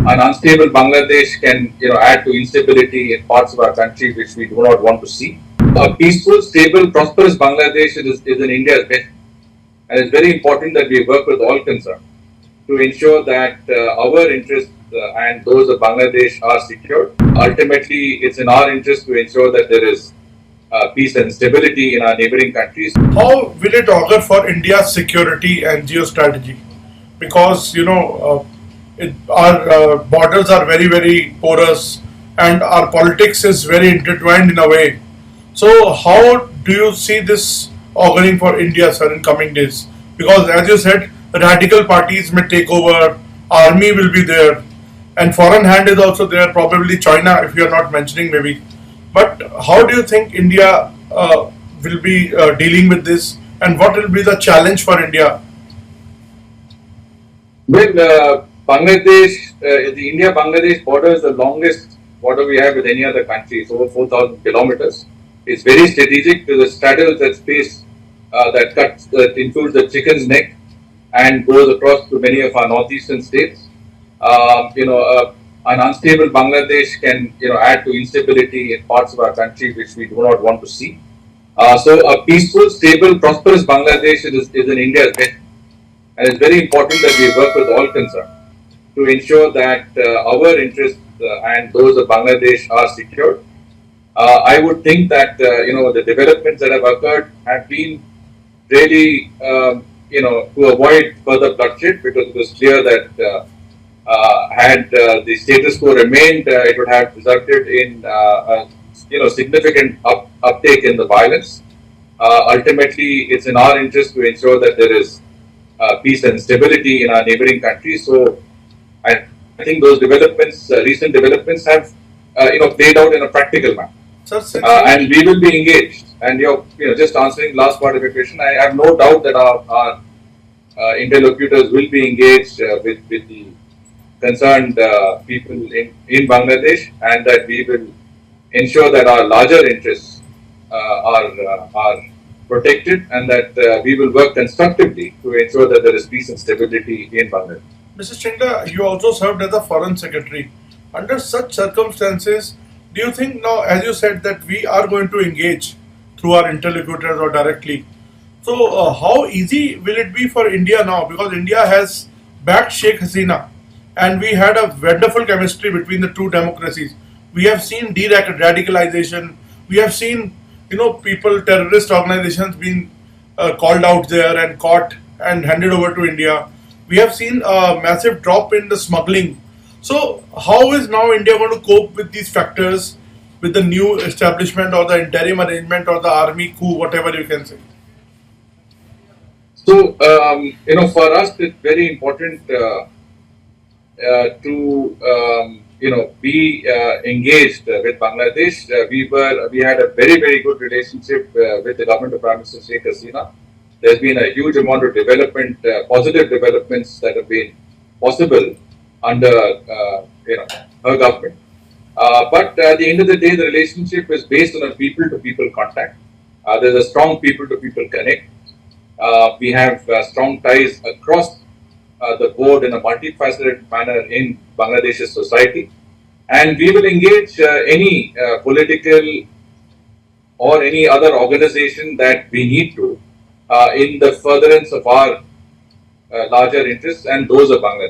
An unstable Bangladesh can, add to instability in parts of our country which we do not want to see. A peaceful, stable, prosperous Bangladesh is in India's best, and it's very important that we work with all concerned to ensure that our interests and those of Bangladesh are secured. Ultimately, it's in our interest to ensure that there is peace and stability in our neighboring countries. How will it augur for India's security and geostrategy? Because our borders are very very porous, and our politics is very intertwined in a way. So how do you see this auguring for India, sir, in coming days? Because as you said, radical parties may take over, army will be there, and foreign hand is also there. Probably China, if you are not mentioning, maybe. But how do you think India will be dealing with this, and what will be the challenge for India? Well, the India-Bangladesh border is the longest border we have with any other country. It's over 4,000 kilometers. It's very strategic because it straddles that space that includes the chicken's neck and goes across to many of our northeastern states. An unstable Bangladesh can, add to instability in parts of our country which we do not want to see. So a peaceful, stable, prosperous Bangladesh is in India's best, and it's very important that we work with all concerned to ensure that our interests and those of Bangladesh are secured. I would think that the developments that have occurred have been really to avoid further bloodshed, because it was clear that had the status quo remained, it would have resulted in significant uptake in the violence. Ultimately, it's in our interest to ensure that there is peace and stability in our neighboring countries. So I think those developments, recent developments, have played out in a practical manner, Sir, and we will be engaged. And just answering last part of your question, I have no doubt that our interlocutors will be engaged with the concerned people in Bangladesh, and that we will ensure that our larger interests are protected, and that we will work constructively to ensure that there is peace and stability in Bangladesh. Mrs. Chinda, you also served as a foreign secretary. Under such circumstances, do you think now, as you said, that we are going to engage through our interlocutors or directly? So, how easy will it be for India now? Because India has backed Sheikh Hasina, and we had a wonderful chemistry between the two democracies. We have seen de-radicalization. We have seen, people, terrorist organizations being called out there and caught and handed over to India. We have seen a massive drop in the smuggling. So, how is now India going to cope with these factors, with the new establishment or the interim arrangement or the army coup, whatever you can say? So, for us, it's very important to be engaged with Bangladesh. We had a very very good relationship with the government of Prime Minister Sheikh Hasina. There's been a huge amount of development, positive developments that have been possible under her government. But at the end of the day, the relationship is based on a people-to-people contact. There's a strong people-to-people connect. We have strong ties across the board in a multifaceted manner in Bangladesh's society, and we will engage any political or any other organization that we need to in the furtherance of our larger interests and those of Bangladesh.